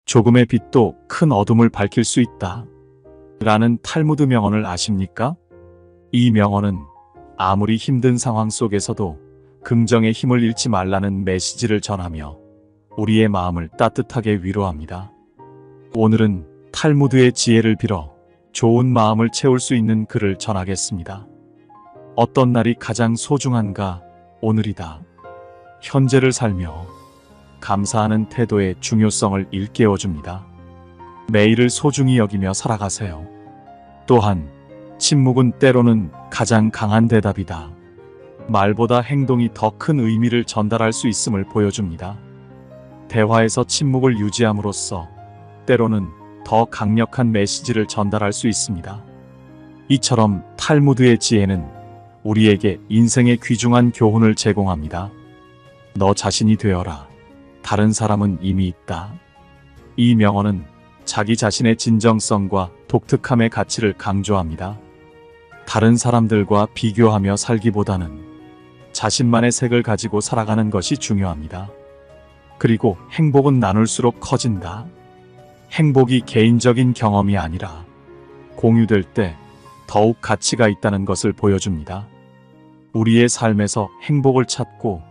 조금의 빛도 큰 어둠을 밝힐 수 있다. 라는 탈무드 명언을 아십니까? 이 명언은 아무리 힘든 상황 속에서도 긍정의 힘을 잃지 말라는 메시지를 전하며 우리의 마음을 따뜻하게 위로합니다. 오늘은 탈무드의 지혜를 빌어 좋은 마음을 채울 수 있는 글을 전하겠습니다. 어떤 날이 가장 소중한가? 오늘이다. 현재를 살며 감사하는 태도의 중요성을 일깨워줍니다. 매일을 소중히 여기며 살아가세요. 또한 침묵은 때로는 가장 강한 대답이다. 말보다 행동이 더 큰 의미를 전달할 수 있음을 보여줍니다. 대화에서 침묵을 유지함으로써 때로는 더 강력한 메시지를 전달할 수 있습니다. 이처럼 탈무드의 지혜는 우리에게 인생의 귀중한 교훈을 제공합니다. 너 자신이 되어라. 다른 사람은 이미 있다. 이 명언은 자기 자신의 진정성과 독특함의 가치를 강조합니다. 다른 사람들과 비교하며 살기보다는 자신만의 색을 가지고 살아가는 것이 중요합니다. 그리고 행복은 나눌수록 커진다. 행복이 개인적인 경험이 아니라 공유될 때 더욱 가치가 있다는 것을 보여줍니다. 우리의 삶에서 행복을 찾고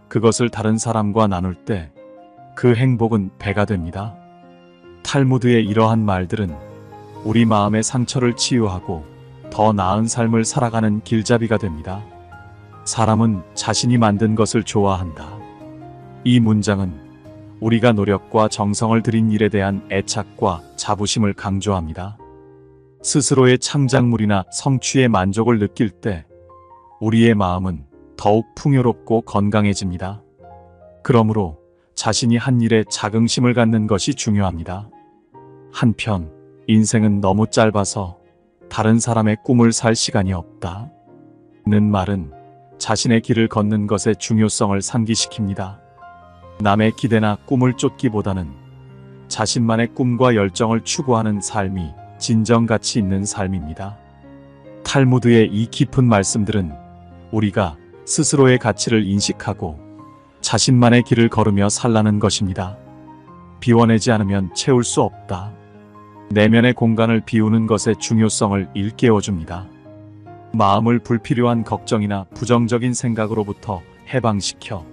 그것을 다른 사람과 나눌 때 그 행복은 배가 됩니다. 탈무드의 이러한 말들은 우리 마음의 상처를 치유하고 더 나은 삶을 살아가는 길잡이가 됩니다. 사람은 자신이 만든 것을 좋아한다. 이 문장은 우리가 노력과 정성을 들인 일에 대한 애착과 자부심을 강조합니다. 스스로의 창작물이나 성취의 만족을 느낄 때 우리의 마음은 더욱 풍요롭고 건강해집니다. 그러므로 자신이 한 일에 자긍심을 갖는 것이 중요합니다. 한편 인생은 너무 짧아서 다른 사람의 꿈을 살 시간이 없다. 는 말은 자신의 길을 걷는 것의 중요성을 상기시킵니다. 남의 기대나 꿈을 쫓기보다는 자신만의 꿈과 열정을 추구하는 삶이 진정 가치 있는 삶입니다. 탈무드의 이 깊은 말씀들은 우리가 스스로의 가치를 인식하고 자신만의 길을 걸으며 살라는 것입니다. 비워내지 않으면 채울 수 없다. 내면의 공간을 비우는 것의 중요성을 일깨워줍니다. 마음을 불필요한 걱정이나 부정적인 생각으로부터 해방시켜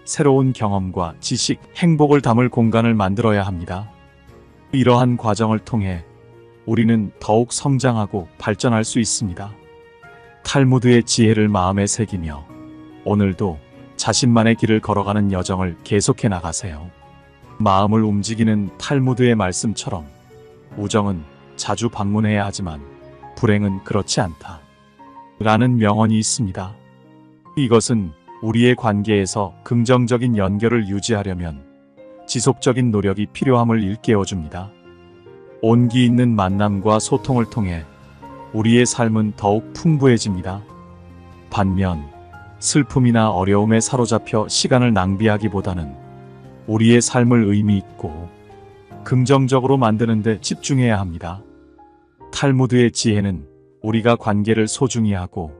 새로운 경험과 지식, 행복을 담을 공간을 만들어야 합니다. 이러한 과정을 통해 우리는 더욱 성장하고 발전할 수 있습니다. 탈무드의 지혜를 마음에 새기며 오늘도 자신만의 길을 걸어가는 여정을 계속해 나가세요. 마음을 움직이는 탈무드의 말씀처럼 우정은 자주 방문해야 하지만 불행은 그렇지 않다. 라는 명언이 있습니다. 이것은 우리의 관계에서 긍정적인 연결을 유지하려면 지속적인 노력이 필요함을 일깨워줍니다. 온기 있는 만남과 소통을 통해 우리의 삶은 더욱 풍부해집니다. 반면 슬픔이나 어려움에 사로잡혀 시간을 낭비하기보다는 우리의 삶을 의미 있고 긍정적으로 만드는 데 집중해야 합니다. 탈무드의 지혜는 우리가 관계를 소중히 하고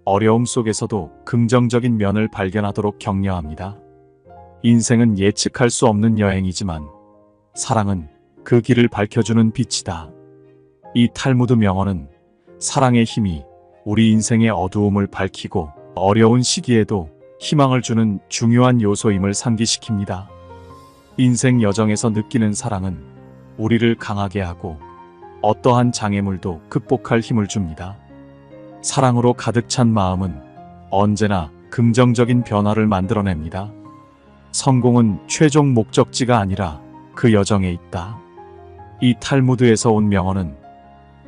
어려움 속에서도 긍정적인 면을 발견하도록 격려합니다. 인생은 예측할 수 없는 여행이지만 사랑은 그 길을 밝혀주는 빛이다. 이 탈무드 명언은 사랑의 힘이 우리 인생의 어두움을 밝히고 어려운 시기에도 희망을 주는 중요한 요소임을 상기시킵니다. 인생 여정에서 느끼는 사랑은 우리를 강하게 하고 어떠한 장애물도 극복할 힘을 줍니다. 사랑으로 가득 찬 마음은 언제나 긍정적인 변화를 만들어냅니다. 성공은 최종 목적지가 아니라 그 여정에 있다. 이 탈무드에서 온 명언은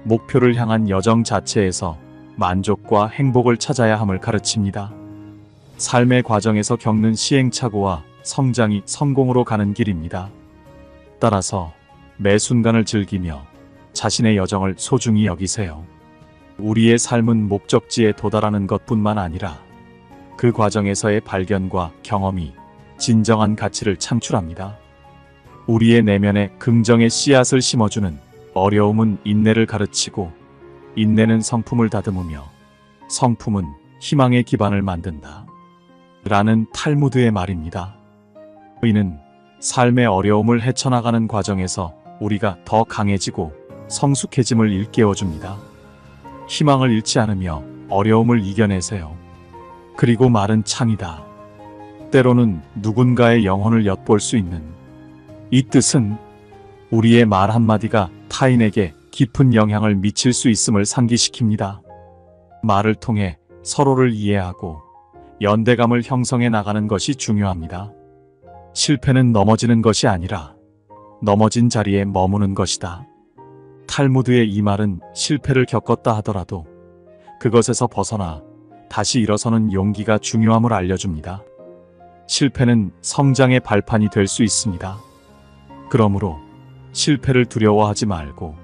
목표를 향한 여정 자체에서 만족과 행복을 찾아야 함을 가르칩니다. 삶의 과정에서 겪는 시행착오와 성장이 성공으로 가는 길입니다. 따라서 매 순간을 즐기며 자신의 여정을 소중히 여기세요. 우리의 삶은 목적지에 도달하는 것뿐만 아니라 그 과정에서의 발견과 경험이 진정한 가치를 창출합니다. 우리의 내면에 긍정의 씨앗을 심어주는 어려움은 인내를 가르치고 인내는 성품을 다듬으며 성품은 희망의 기반을 만든다. 라는 탈무드의 말입니다. 이는 삶의 어려움을 헤쳐나가는 과정에서 우리가 더 강해지고 성숙해짐을 일깨워줍니다. 희망을 잃지 않으며 어려움을 이겨내세요. 그리고 말은 창이다. 때로는 누군가의 영혼을 엿볼 수 있는, 이 뜻은 우리의 말 한마디가 타인에게 깊은 영향을 미칠 수 있음을 상기시킵니다. 말을 통해 서로를 이해하고 연대감을 형성해 나가는 것이 중요합니다. 실패는 넘어지는 것이 아니라 넘어진 자리에 머무는 것이다. 탈무드의 이 말은 실패를 겪었다 하더라도 그것에서 벗어나 다시 일어서는 용기가 중요함을 알려줍니다. 실패는 성장의 발판이 될 수 있습니다. 그러므로 실패를 두려워하지 말고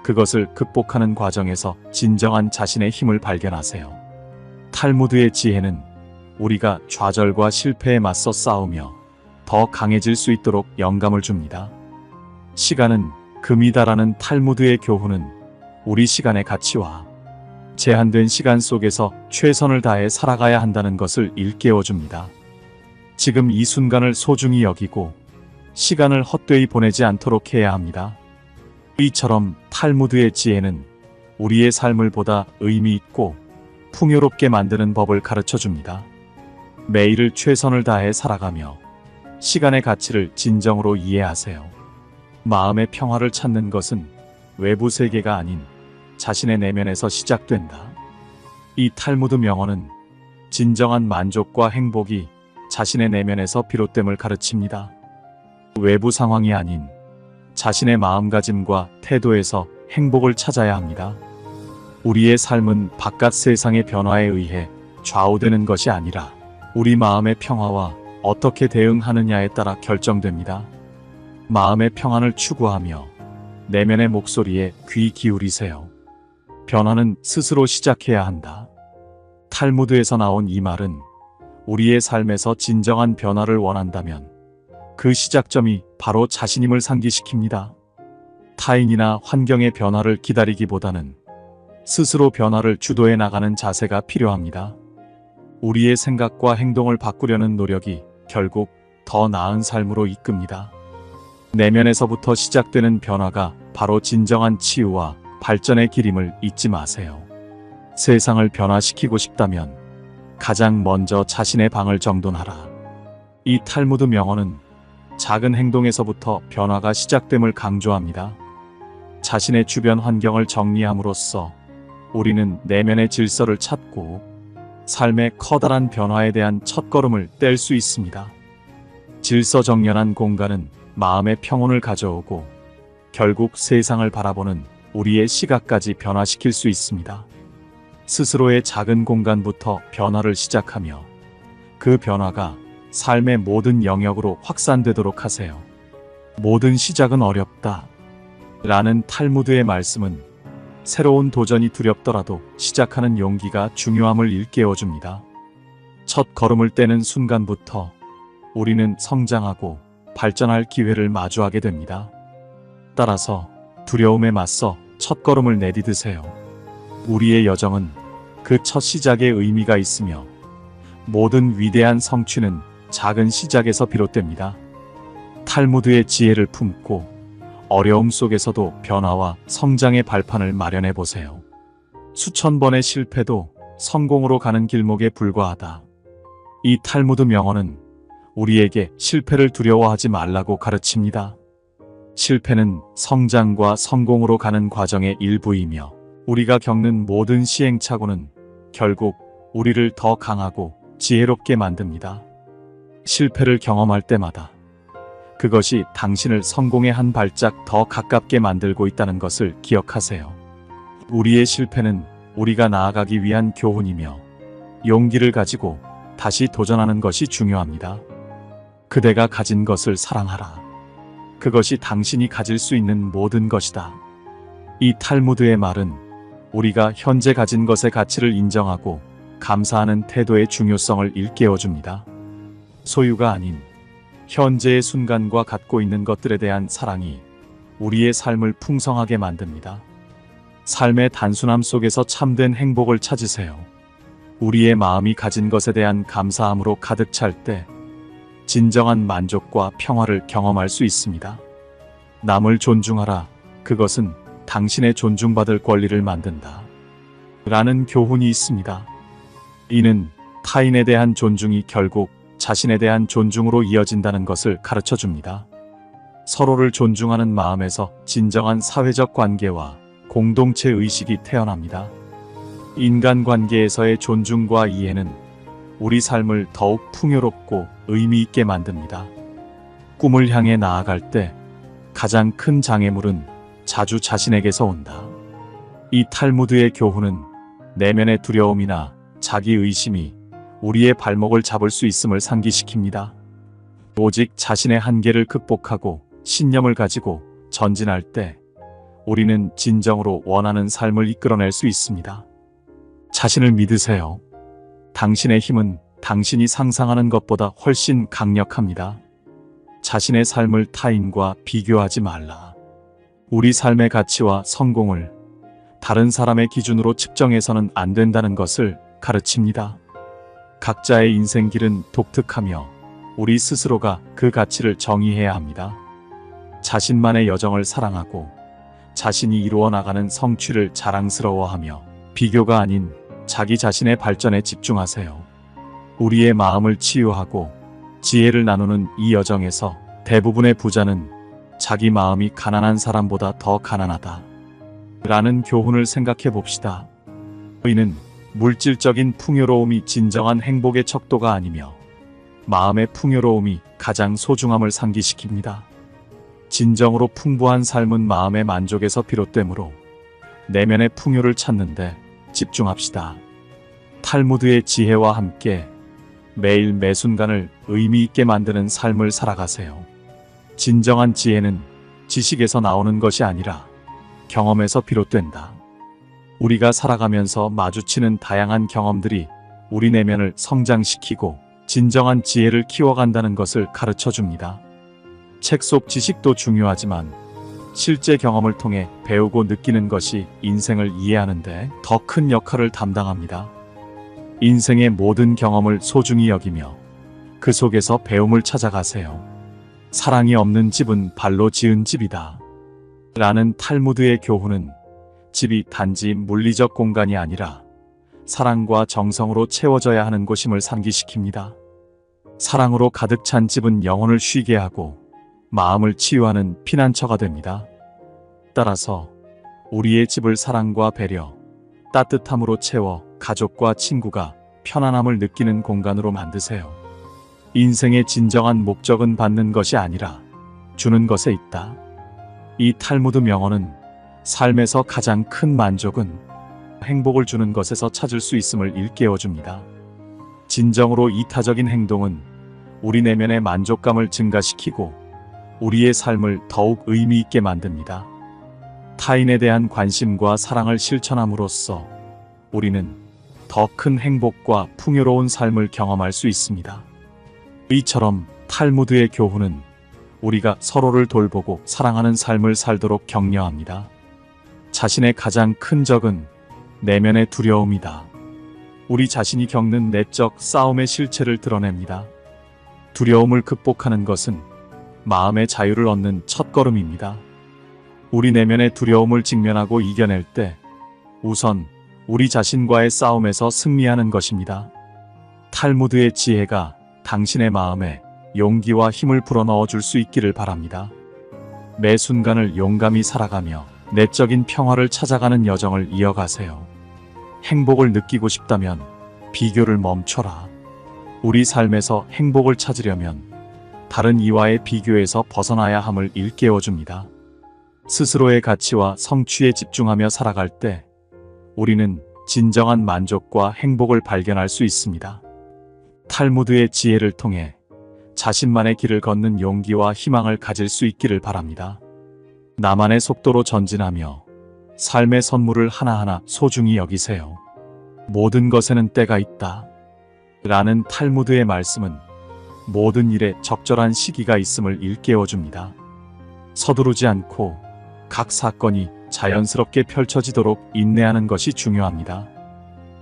그것을 극복하는 과정에서 진정한 자신의 힘을 발견하세요. 탈무드의 지혜는 우리가 좌절과 실패에 맞서 싸우며 더 강해질 수 있도록 영감을 줍니다. 시간은 금이다라는 탈무드의 교훈은 우리 시간의 가치와 제한된 시간 속에서 최선을 다해 살아가야 한다는 것을 일깨워줍니다. 지금 이 순간을 소중히 여기고 시간을 헛되이 보내지 않도록 해야 합니다. 이처럼 탈무드의 지혜는 우리의 삶을 보다 의미 있고 풍요롭게 만드는 법을 가르쳐 줍니다. 매일을 최선을 다해 살아가며 시간의 가치를 진정으로 이해하세요. 마음의 평화를 찾는 것은 외부 세계가 아닌 자신의 내면에서 시작된다. 이 탈무드 명언은 진정한 만족과 행복이 자신의 내면에서 비롯됨을 가르칩니다. 외부 상황이 아닌 자신의 마음가짐과 태도에서 행복을 찾아야 합니다. 우리의 삶은 바깥 세상의 변화에 의해 좌우되는 것이 아니라 우리 마음의 평화와 어떻게 대응하느냐에 따라 결정됩니다. 마음의 평안을 추구하며 내면의 목소리에 귀 기울이세요. 변화는 스스로 시작해야 한다. 탈무드에서 나온 이 말은 우리의 삶에서 진정한 변화를 원한다면 그 시작점이 바로 자신임을 상기시킵니다. 타인이나 환경의 변화를 기다리기보다는 스스로 변화를 주도해 나가는 자세가 필요합니다. 우리의 생각과 행동을 바꾸려는 노력이 결국 더 나은 삶으로 이끕니다. 내면에서부터 시작되는 변화가 바로 진정한 치유와 발전의 길임을 잊지 마세요. 세상을 변화시키고 싶다면 가장 먼저 자신의 방을 정돈하라. 이 탈무드 명언은 작은 행동에서부터 변화가 시작됨을 강조합니다. 자신의 주변 환경을 정리함으로써 우리는 내면의 질서를 찾고 삶의 커다란 변화에 대한 첫걸음을 뗄 수 있습니다. 질서정연한 공간은 마음의 평온을 가져오고 결국 세상을 바라보는 우리의 시각까지 변화시킬 수 있습니다. 스스로의 작은 공간부터 변화를 시작하며 그 변화가 삶의 모든 영역으로 확산되도록 하세요. 모든 시작은 어렵다 라는 탈무드의 말씀은 새로운 도전이 두렵더라도 시작하는 용기가 중요함을 일깨워줍니다. 첫 걸음을 떼는 순간부터 우리는 성장하고 발전할 기회를 마주하게 됩니다. 따라서 두려움에 맞서 첫 걸음을 내디드세요. 우리의 여정은 그 첫 시작에 의미가 있으며 모든 위대한 성취는 작은 시작에서 비롯됩니다. 탈무드의 지혜를 품고 어려움 속에서도 변화와 성장의 발판을 마련해 보세요. 수천 번의 실패도 성공으로 가는 길목에 불과하다. 이 탈무드 명언은 우리에게 실패를 두려워하지 말라고 가르칩니다. 실패는 성장과 성공으로 가는 과정의 일부이며 우리가 겪는 모든 시행착오는 결국 우리를 더 강하고 지혜롭게 만듭니다. 실패를 경험할 때마다 그것이 당신을 성공의 한 발짝 더 가깝게 만들고 있다는 것을 기억하세요. 우리의 실패는 우리가 나아가기 위한 교훈이며 용기를 가지고 다시 도전하는 것이 중요합니다. 그대가 가진 것을 사랑하라. 그것이 당신이 가질 수 있는 모든 것이다. 이 탈무드의 말은 우리가 현재 가진 것의 가치를 인정하고 감사하는 태도의 중요성을 일깨워줍니다. 소유가 아닌 현재의 순간과 갖고 있는 것들에 대한 사랑이 우리의 삶을 풍성하게 만듭니다. 삶의 단순함 속에서 참된 행복을 찾으세요. 우리의 마음이 가진 것에 대한 감사함으로 가득 찰 때 진정한 만족과 평화를 경험할 수 있습니다. 남을 존중하라. 그것은 당신의 존중받을 권리를 만든다. 라는 교훈이 있습니다. 이는 타인에 대한 존중이 결국 자신에 대한 존중으로 이어진다는 것을 가르쳐 줍니다. 서로를 존중하는 마음에서 진정한 사회적 관계와 공동체 의식이 태어납니다. 인간관계에서의 존중과 이해는 우리 삶을 더욱 풍요롭고 의미 있게 만듭니다. 꿈을 향해 나아갈 때 가장 큰 장애물은 자주 자신에게서 온다. 이 탈무드의 교훈은 내면의 두려움이나 자기의심이 우리의 발목을 잡을 수 있음을 상기시킵니다. 오직 자신의 한계를 극복하고 신념을 가지고 전진할 때 우리는 진정으로 원하는 삶을 이끌어낼 수 있습니다. 자신을 믿으세요. 당신의 힘은 당신이 상상하는 것보다 훨씬 강력합니다. 자신의 삶을 타인과 비교하지 말라. 우리 삶의 가치와 성공을 다른 사람의 기준으로 측정해서는 안 된다는 것을 가르칩니다. 각자의 인생 길은 독특하며 우리 스스로가 그 가치를 정의해야 합니다. 자신만의 여정을 사랑하고 자신이 이루어 나가는 성취를 자랑스러워하며 비교가 아닌 자기 자신의 발전에 집중하세요. 우리의 마음을 치유하고 지혜를 나누는 이 여정에서 대부분의 부자는 자기 마음이 가난한 사람보다 더 가난하다. 라는 교훈을 생각해 봅시다. 이는 물질적인 풍요로움이 진정한 행복의 척도가 아니며 마음의 풍요로움이 가장 소중함을 상기시킵니다. 진정으로 풍부한 삶은 마음의 만족에서 비롯되므로 내면의 풍요를 찾는데 집중합시다. 탈무드의 지혜와 함께 매일 매 순간을 의미 있게 만드는 삶을 살아가세요. 진정한 지혜는 지식에서 나오는 것이 아니라 경험에서 비롯된다. 우리가 살아가면서 마주치는 다양한 경험들이 우리 내면을 성장시키고 진정한 지혜를 키워간다는 것을 가르쳐 줍니다. 책 속 지식도 중요하지만 실제 경험을 통해 배우고 느끼는 것이 인생을 이해하는데 더 큰 역할을 담당합니다. 인생의 모든 경험을 소중히 여기며 그 속에서 배움을 찾아가세요. 사랑이 없는 집은 발로 지은 집이다. 라는 탈무드의 교훈은 집이 단지 물리적 공간이 아니라 사랑과 정성으로 채워져야 하는 곳임을 상기시킵니다. 사랑으로 가득 찬 집은 영혼을 쉬게 하고 마음을 치유하는 피난처가 됩니다. 따라서 우리의 집을 사랑과 배려, 따뜻함으로 채워 가족과 친구가 편안함을 느끼는 공간으로 만드세요. 인생의 진정한 목적은 받는 것이 아니라 주는 것에 있다. 이 탈무드 명언은 삶에서 가장 큰 만족은 행복을 주는 것에서 찾을 수 있음을 일깨워줍니다. 진정으로 이타적인 행동은 우리 내면의 만족감을 증가시키고 우리의 삶을 더욱 의미 있게 만듭니다. 타인에 대한 관심과 사랑을 실천함으로써 우리는 더 큰 행복과 풍요로운 삶을 경험할 수 있습니다. 이처럼 탈무드의 교훈은 우리가 서로를 돌보고 사랑하는 삶을 살도록 격려합니다. 자신의 가장 큰 적은 내면의 두려움이다. 우리 자신이 겪는 내적 싸움의 실체를 드러냅니다. 두려움을 극복하는 것은 마음의 자유를 얻는 첫걸음입니다. 우리 내면의 두려움을 직면하고 이겨낼 때 우선 우리 자신과의 싸움에서 승리하는 것입니다. 탈무드의 지혜가 당신의 마음에 용기와 힘을 불어넣어 줄 수 있기를 바랍니다. 매 순간을 용감히 살아가며 내적인 평화를 찾아가는 여정을 이어가세요. 행복을 느끼고 싶다면 비교를 멈춰라. 우리 삶에서 행복을 찾으려면 다른 이와의 비교에서 벗어나야 함을 일깨워줍니다. 스스로의 가치와 성취에 집중하며 살아갈 때 우리는 진정한 만족과 행복을 발견할 수 있습니다. 탈무드의 지혜를 통해 자신만의 길을 걷는 용기와 희망을 가질 수 있기를 바랍니다. 나만의 속도로 전진하며 삶의 선물을 하나하나 소중히 여기세요. 모든 것에는 때가 있다. 라는 탈무드의 말씀은 모든 일에 적절한 시기가 있음을 일깨워줍니다. 서두르지 않고 각 사건이 자연스럽게 펼쳐지도록 인내하는 것이 중요합니다.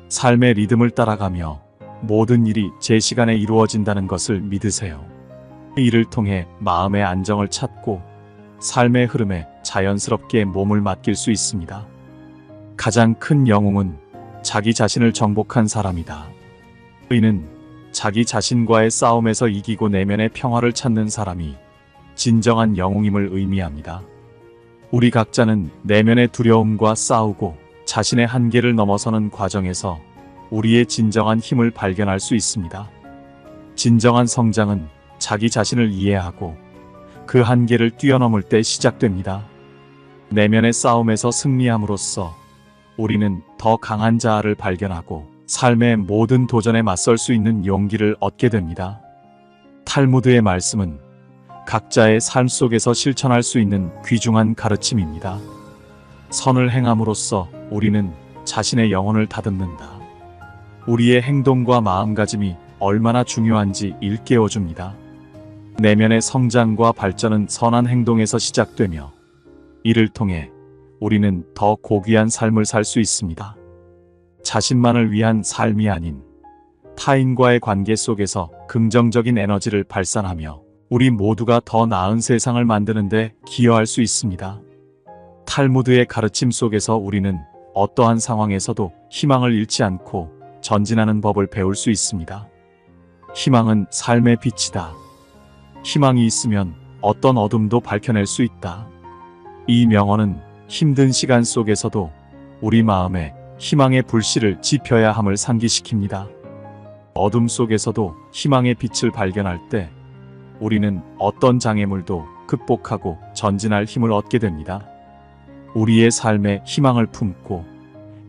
삶의 리듬을 따라가며 모든 일이 제 시간에 이루어진다는 것을 믿으세요. 이를 통해 마음의 안정을 찾고 삶의 흐름에 자연스럽게 몸을 맡길 수 있습니다. 가장 큰 영웅은 자기 자신을 정복한 사람이다. 의는 자기 자신과의 싸움에서 이기고 내면의 평화를 찾는 사람이 진정한 영웅임을 의미합니다. 우리 각자는 내면의 두려움과 싸우고 자신의 한계를 넘어서는 과정에서 우리의 진정한 힘을 발견할 수 있습니다. 진정한 성장은 자기 자신을 이해하고 그 한계를 뛰어넘을 때 시작됩니다. 내면의 싸움에서 승리함으로써 우리는 더 강한 자아를 발견하고 삶의 모든 도전에 맞설 수 있는 용기를 얻게 됩니다. 탈무드의 말씀은 각자의 삶 속에서 실천할 수 있는 귀중한 가르침입니다. 선을 행함으로써 우리는 자신의 영혼을 다듬는다. 우리의 행동과 마음가짐이 얼마나 중요한지 일깨워줍니다. 내면의 성장과 발전은 선한 행동에서 시작되며 이를 통해 우리는 더 고귀한 삶을 살 수 있습니다. 자신만을 위한 삶이 아닌 타인과의 관계 속에서 긍정적인 에너지를 발산하며 우리 모두가 더 나은 세상을 만드는 데 기여할 수 있습니다. 탈무드의 가르침 속에서 우리는 어떠한 상황에서도 희망을 잃지 않고 전진하는 법을 배울 수 있습니다. 희망은 삶의 빛이다. 희망이 있으면 어떤 어둠도 밝혀낼 수 있다. 이 명언은 힘든 시간 속에서도 우리 마음에 희망의 불씨를 지펴야 함을 상기시킵니다. 어둠 속에서도 희망의 빛을 발견할 때 우리는 어떤 장애물도 극복하고 전진할 힘을 얻게 됩니다. 우리의 삶에 희망을 품고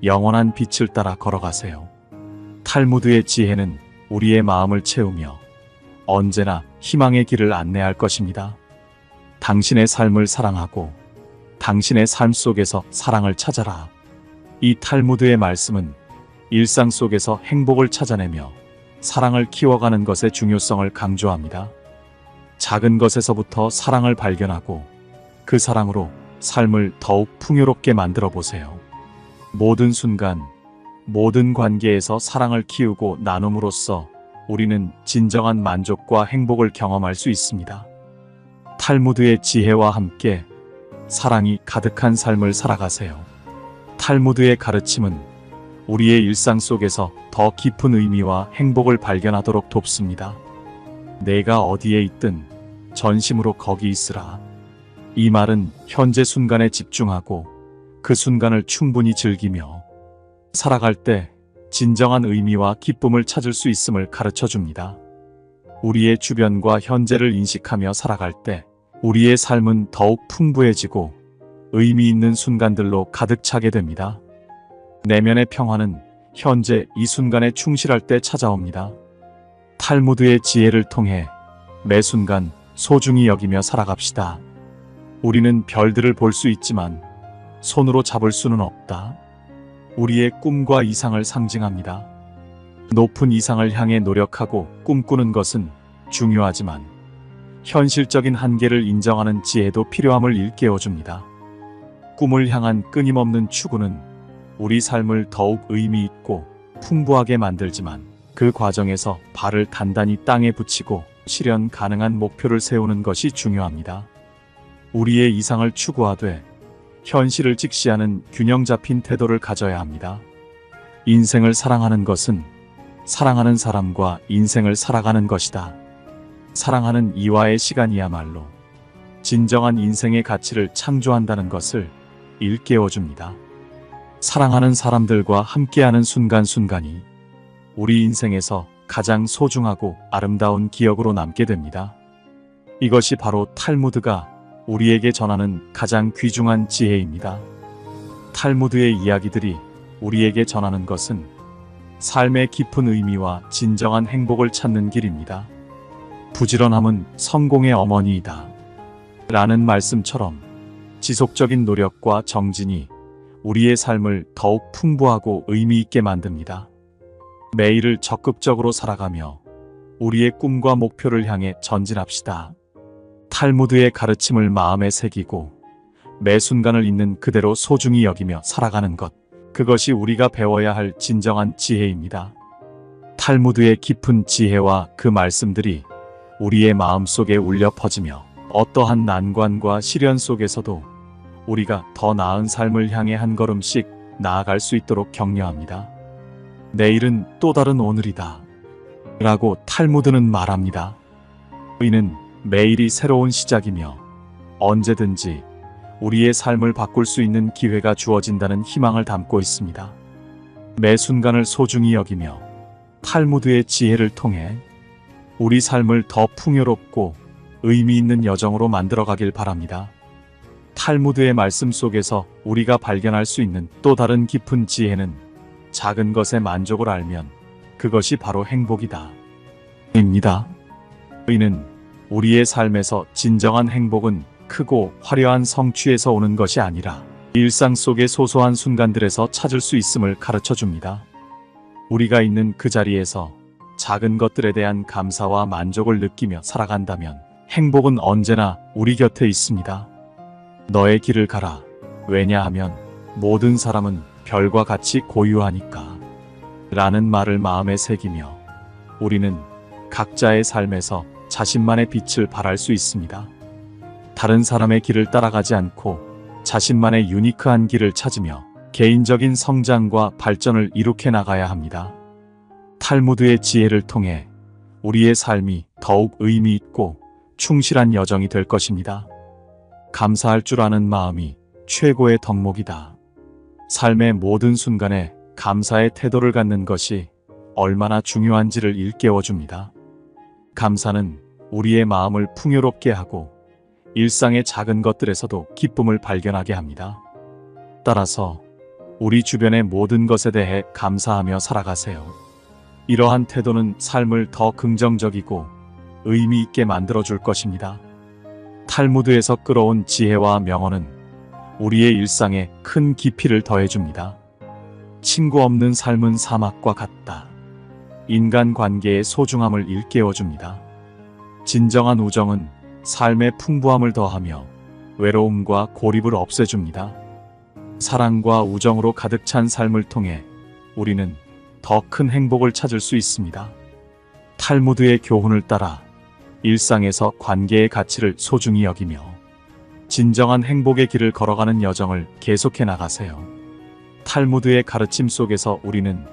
영원한 빛을 따라 걸어가세요. 탈무드의 지혜는 우리의 마음을 채우며 언제나 희망의 길을 안내할 것입니다. 당신의 삶을 사랑하고 당신의 삶 속에서 사랑을 찾아라. 이 탈무드의 말씀은 일상 속에서 행복을 찾아내며 사랑을 키워가는 것의 중요성을 강조합니다. 작은 것에서부터 사랑을 발견하고 그 사랑으로 삶을 더욱 풍요롭게 만들어 보세요. 모든 순간, 모든 관계에서 사랑을 키우고 나눔으로써 우리는 진정한 만족과 행복을 경험할 수 있습니다. 탈무드의 지혜와 함께 사랑이 가득한 삶을 살아가세요. 탈무드의 가르침은 우리의 일상 속에서 더 깊은 의미와 행복을 발견하도록 돕습니다. 내가 어디에 있든 전심으로 거기 있으라. 이 말은 현재 순간에 집중하고 그 순간을 충분히 즐기며 살아갈 때 진정한 의미와 기쁨을 찾을 수 있음을 가르쳐 줍니다. 우리의 주변과 현재를 인식하며 살아갈 때 우리의 삶은 더욱 풍부해지고 의미 있는 순간들로 가득 차게 됩니다. 내면의 평화는 현재 이 순간에 충실할 때 찾아옵니다. 탈무드의 지혜를 통해 매 순간 소중히 여기며 살아갑시다. 우리는 별들을 볼 수 있지만 손으로 잡을 수는 없다. 우리의 꿈과 이상을 상징합니다. 높은 이상을 향해 노력하고 꿈꾸는 것은 중요하지만 현실적인 한계를 인정하는 지혜도 필요함을 일깨워줍니다. 꿈을 향한 끊임없는 추구는 우리 삶을 더욱 의미 있고 풍부하게 만들지만 그 과정에서 발을 단단히 땅에 붙이고 실현 가능한 목표를 세우는 것이 중요합니다. 우리의 이상을 추구하되 현실을 직시하는 균형 잡힌 태도를 가져야 합니다. 인생을 사랑하는 것은 사랑하는 사람과 인생을 살아가는 것이다. 사랑하는 이와의 시간이야말로 진정한 인생의 가치를 창조한다는 것을 일깨워줍니다. 사랑하는 사람들과 함께하는 순간순간이 우리 인생에서 가장 소중하고 아름다운 기억으로 남게 됩니다. 이것이 바로 탈무드가 우리에게 전하는 가장 귀중한 지혜입니다. 탈무드의 이야기들이 우리에게 전하는 것은 삶의 깊은 의미와 진정한 행복을 찾는 길입니다. 부지런함은 성공의 어머니이다. 라는 말씀처럼 지속적인 노력과 정진이 우리의 삶을 더욱 풍부하고 의미 있게 만듭니다. 매일을 적극적으로 살아가며 우리의 꿈과 목표를 향해 전진합시다. 탈무드의 가르침을 마음에 새기고 매 순간을 있는 그대로 소중히 여기며 살아가는 것, 그것이 우리가 배워야 할 진정한 지혜입니다. 탈무드의 깊은 지혜와 그 말씀들이 우리의 마음속에 울려 퍼지며 어떠한 난관과 시련 속에서도 우리가 더 나은 삶을 향해 한 걸음씩 나아갈 수 있도록 격려합니다. 내일은 또 다른 오늘이다 라고 탈무드는 말합니다. 이는 매일이 새로운 시작이며 언제든지 우리의 삶을 바꿀 수 있는 기회가 주어진다는 희망을 담고 있습니다. 매 순간을 소중히 여기며 탈무드의 지혜를 통해 우리 삶을 더 풍요롭고 의미 있는 여정으로 만들어가길 바랍니다. 탈무드의 말씀 속에서 우리가 발견할 수 있는 또 다른 깊은 지혜는 작은 것에 만족을 알면 그것이 바로 행복이다 입니다. 이는 우리의 삶에서 진정한 행복은 크고 화려한 성취에서 오는 것이 아니라 일상 속의 소소한 순간들에서 찾을 수 있음을 가르쳐 줍니다. 우리가 있는 그 자리에서 작은 것들에 대한 감사와 만족을 느끼며 살아간다면 행복은 언제나 우리 곁에 있습니다. 너의 길을 가라. 왜냐하면 모든 사람은 별과 같이 고유하니까. 라는 말을 마음에 새기며 우리는 각자의 삶에서 자신만의 빛을 발할 수 있습니다. 다른 사람의 길을 따라가지 않고 자신만의 유니크한 길을 찾으며 개인적인 성장과 발전을 이룩해 나가야 합니다. 탈무드의 지혜를 통해 우리의 삶이 더욱 의미 있고 충실한 여정이 될 것입니다. 감사할 줄 아는 마음이 최고의 덕목이다. 삶의 모든 순간에 감사의 태도를 갖는 것이 얼마나 중요한지를 일깨워줍니다. 감사는 우리의 마음을 풍요롭게 하고 일상의 작은 것들에서도 기쁨을 발견하게 합니다. 따라서 우리 주변의 모든 것에 대해 감사하며 살아가세요. 이러한 태도는 삶을 더 긍정적이고 의미 있게 만들어줄 것입니다. 탈무드에서 끌어온 지혜와 명언은 우리의 일상에 큰 깊이를 더해줍니다. 친구 없는 삶은 사막과 같다. 인간관계의 소중함을 일깨워줍니다. 진정한 우정은 삶의 풍부함을 더하며 외로움과 고립을 없애줍니다. 사랑과 우정으로 가득 찬 삶을 통해 우리는 더 큰 행복을 찾을 수 있습니다. 탈무드의 교훈을 따라 일상에서 관계의 가치를 소중히 여기며 진정한 행복의 길을 걸어가는 여정을 계속해 나가세요. 탈무드의 가르침 속에서 우리는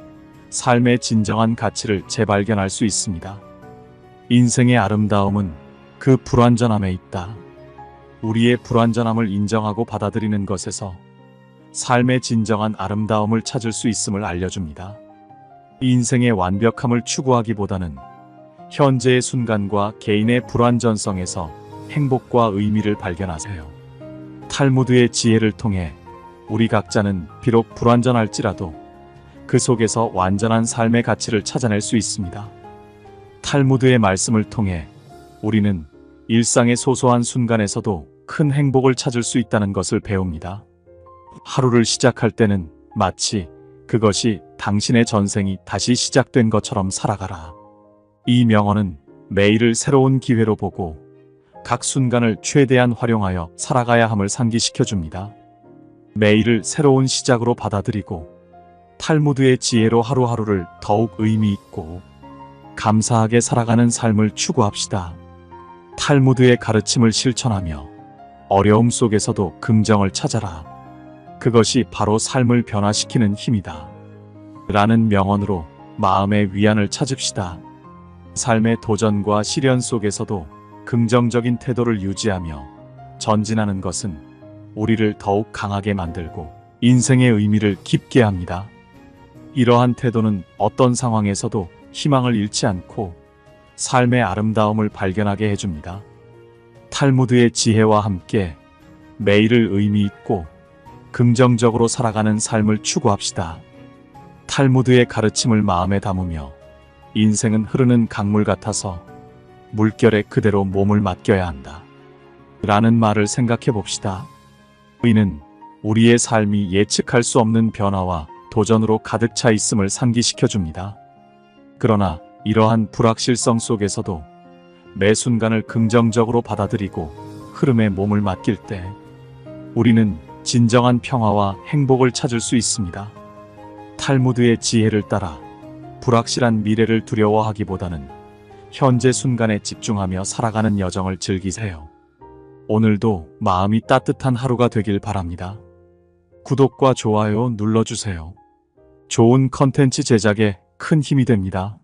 삶의 진정한 가치를 재발견할 수 있습니다. 인생의 아름다움은 그 불완전함에 있다. 우리의 불완전함을 인정하고 받아들이는 것에서 삶의 진정한 아름다움을 찾을 수 있음을 알려줍니다. 인생의 완벽함을 추구하기보다는 현재의 순간과 개인의 불완전성에서 행복과 의미를 발견하세요. 탈무드의 지혜를 통해 우리 각자는 비록 불완전할지라도 그 속에서 완전한 삶의 가치를 찾아낼 수 있습니다. 탈무드의 말씀을 통해 우리는 일상의 소소한 순간에서도 큰 행복을 찾을 수 있다는 것을 배웁니다. 하루를 시작할 때는 마치 그것이 당신의 전생이 다시 시작된 것처럼 살아가라. 이 명언은 매일을 새로운 기회로 보고 각 순간을 최대한 활용하여 살아가야 함을 상기시켜줍니다. 매일을 새로운 시작으로 받아들이고 탈무드의 지혜로 하루하루를 더욱 의미 있고 감사하게 살아가는 삶을 추구합시다. 탈무드의 가르침을 실천하며 어려움 속에서도 긍정을 찾아라. 그것이 바로 삶을 변화시키는 힘이다. 라는 명언으로 마음의 위안을 찾읍시다. 삶의 도전과 시련 속에서도 긍정적인 태도를 유지하며 전진하는 것은 우리를 더욱 강하게 만들고 인생의 의미를 깊게 합니다. 이러한 태도는 어떤 상황에서도 희망을 잃지 않고 삶의 아름다움을 발견하게 해줍니다. 탈무드의 지혜와 함께 매일을 의미 있고 긍정적으로 살아가는 삶을 추구합시다. 탈무드의 가르침을 마음에 담으며 인생은 흐르는 강물 같아서 물결에 그대로 몸을 맡겨야 한다. 라는 말을 생각해 봅시다. 이는 우리의 삶이 예측할 수 없는 변화와 도전으로 가득 차 있음을 상기시켜 줍니다. 그러나 이러한 불확실성 속에서도 매 순간을 긍정적으로 받아들이고 흐름에 몸을 맡길 때 우리는 진정한 평화와 행복을 찾을 수 있습니다. 탈무드의 지혜를 따라 불확실한 미래를 두려워하기보다는 현재 순간에 집중하며 살아가는 여정을 즐기세요. 오늘도 마음이 따뜻한 하루가 되길 바랍니다. 구독과 좋아요 눌러주세요. 좋은 컨텐츠 제작에 큰 힘이 됩니다.